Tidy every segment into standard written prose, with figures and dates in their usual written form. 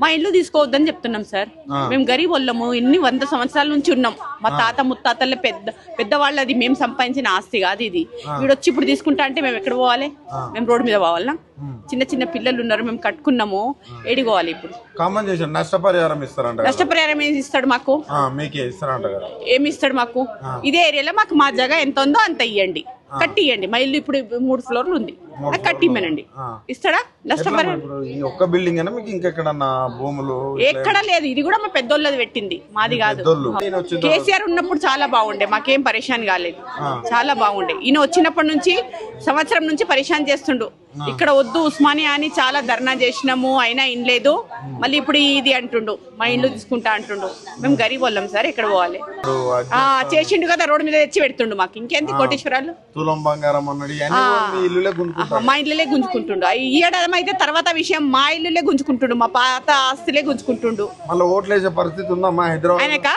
మా ఇల్లు తీసుకోవద్దని చెప్తున్నాం సార్. మేము గరీబ్ వాళ్ళము, ఎన్ని 100 సంవత్సరాల నుంచి ఉన్నాం. మా తాత ముత్తాతల పెద్దవాళ్ళది మేము సంపాదించిన ఆస్తి కాదు ఇది. వీడొచ్చి ఇప్పుడు తీసుకుంటా అంటే మేము ఎక్కడ పోవాలి? మేము రోడ్డు మీద పోవాలనా? చిన్న చిన్న పిల్లలు ఉన్నారు, మేము కట్టుకున్నాము, ఏడిపోవాలి ఇప్పుడు? కాంపెన్సేషన్ నష్టపరిహారం ఇస్తారంట. నష్టపరిహారం ఏమి ఇస్తాడు మాకు? ఏమి ఇస్తాడు మాకు? ఇదే ఏరియాలో మాకు మా జగ ఎంత ఉందో అంత ఇవ్వండి, కట్టి ఇవ్వండి. మా ఇల్లు ఇప్పుడు 3 ఫ్లోర్లు ఉంది, కట్టి ఇమ్మనండి. ఇస్తాడా నష్టపరిహారం? ఒక్క బిల్డింగ్ అయినా మీకు ఇంకెక్కడన్నా భూములు? ఎక్కడా లేదు, ఇది కూడా మా పెద్దోళ్ళది పెట్టింది, మాది కాదు. కేసీఆర్ ఉన్నప్పుడు చాలా బాగుండే, మాకేం పరేషాన్ కాలేదు, చాలా బాగుండే. ఈయన వచ్చినప్పటి నుంచి సంవత్సరం నుంచి పరేషాన్ చేస్తుండు. ఇక్కడ వద్దు ఉస్మానియా అని చాలా ధర్నా చేసినాము, అయినా ఇన్లేదు. మళ్ళీ ఇప్పుడు ఇది అంటుండు, మా ఇల్లు తీసుకుంటా అంటుండు. మేము గరీబ్ వాళ్ళం సార్, ఎక్కడ పోవాలి? చేసిండు కదా, రోడ్డు మీద తెచ్చి పెడుతుండు మాకు. ఇంకేంది కోటేశ్వరాలు? తులం బంగారం మా ఇల్లులే గుంజుకుంటుండు. ఇయ్యడం అయితే తర్వాత విషయం, మా ఇల్లులే గుంజుకుంటుండు, మా పాత ఆస్తులే గుంజుకుంటుండు. ఓట్లేసే పరిస్థితి ఉందమ్మా హైదరాబాద్? ఆయనక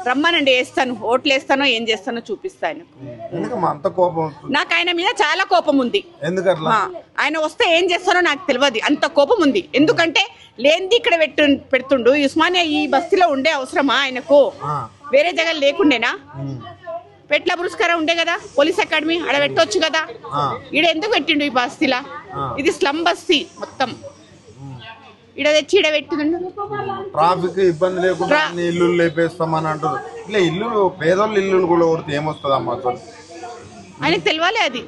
రమ్మనండి, వేస్తాను, ఓట్లు వేస్తానో ఏం చేస్తానో చూపిస్తాను. నాకు ఆయన మీద చాలా కోపం ఉంది. ఆయన వస్తే ఏం చేస్తానో నాకు తెలియదు, అంత కోపం ఉంది. ఎందుకంటే లేనిది ఇక్కడ పెడుతుండు. ఉస్మానియా ఈ బస్తీలో ఉండే అవసరమా ఆయనకు? వేరే జగ లేకుండేనా? పెట్ల పురస్కారం ఉండే కదా, పోలీస్ అకాడమీ ఆడ పెట్టవచ్చు కదా. ఈడ ఎందుకు పెట్టిండు ఈ బస్తీలా? ఇది స్లమ్ బస్తీ మొత్తం. ఈడ తెచ్చి ఈడ పెట్టిండు. ట్రాఫిక్ ఇబ్బంది లేకుండా ఇల్లు లేపేస్తామని అంటారు. ఇట్లా ఇల్లు పేదోళ్ళ ఇల్లు కూడా కొడితే ఏమొస్తుందమ్మా? ఆయనకు తెలియాలి అది.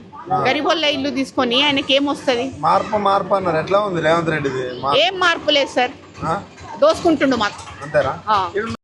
గరీబోళ్ళ ఇల్లు తీసుకొని ఆయనకి ఏమొస్తుంది? మార్పు అన్నారు. ఎట్లా ఉంది రేవంత్ రెడ్డిది? ఏం మార్పు లేదు సార్, దోసుకుంటుండు మాకు. అంతేనా?